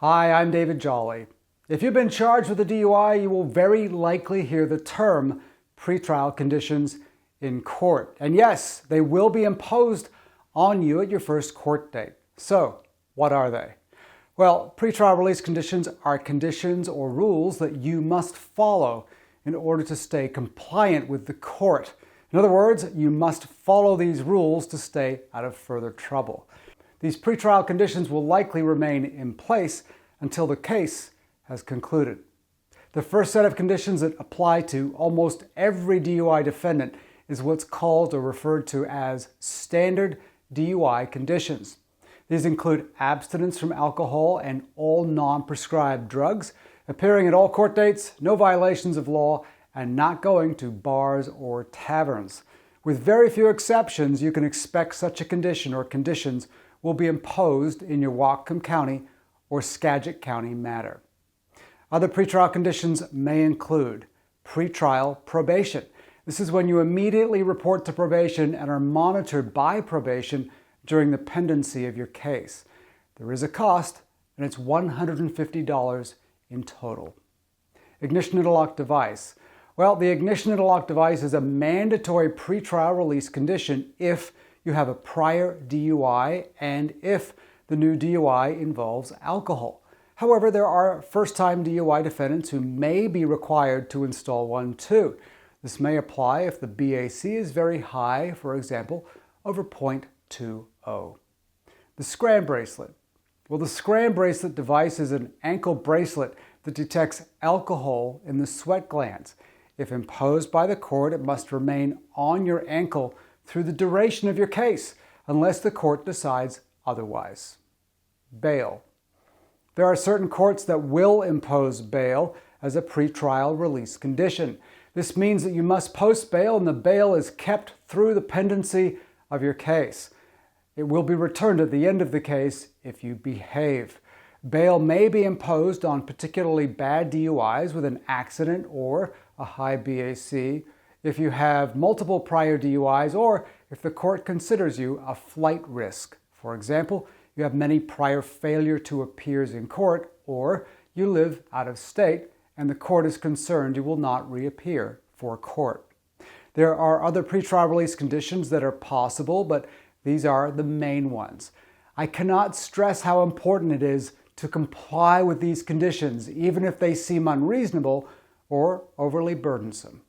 Hi, I'm David Jolly. If you've been charged with a DUI, you will very likely hear the term pretrial conditions in court. And yes, they will be imposed on you at your first court date. So, what are they? Well, pretrial release conditions are conditions or rules that you must follow in order to stay compliant with the court. In other words, you must follow these rules to stay out of further trouble. These pretrial conditions will likely remain in place until the case has concluded. The first set of conditions that apply to almost every DUI defendant is what's called or referred to as standard DUI conditions. These include abstinence from alcohol and all non-prescribed drugs, appearing at all court dates, no violations of law, and not going to bars or taverns. With very few exceptions, you can expect such a condition or conditions will be imposed in your Whatcom County or Skagit County matter. Other pretrial conditions may include pretrial probation. This is when you immediately report to probation and are monitored by probation during the pendency of your case. There is a cost, and it's $150 in total. Ignition interlock device. Well, the ignition interlock device is a mandatory pretrial release condition if you have a prior DUI and if the new DUI involves alcohol. However, there are first-time DUI defendants who may be required to install one too. This may apply if the BAC is very high, for example, over 0.20. The scram bracelet. Well, the scram bracelet device is an ankle bracelet that detects alcohol in the sweat glands. If imposed by the court, it must remain on your ankle through the duration of your case, unless the court decides otherwise. Bail. There are certain courts that will impose bail as a pretrial release condition. This means that you must post bail and the bail is kept through the pendency of your case. It will be returned at the end of the case if you behave. Bail may be imposed on particularly bad DUIs with an accident or a high BAC, if you have multiple prior DUIs, or if the court considers you a flight risk. For example, you have many prior failure to appears in court, or you live out of state and the court is concerned you will not reappear for court. There are other pretrial release conditions that are possible, but these are the main ones. I cannot stress how important it is to comply with these conditions, even if they seem unreasonable or overly burdensome.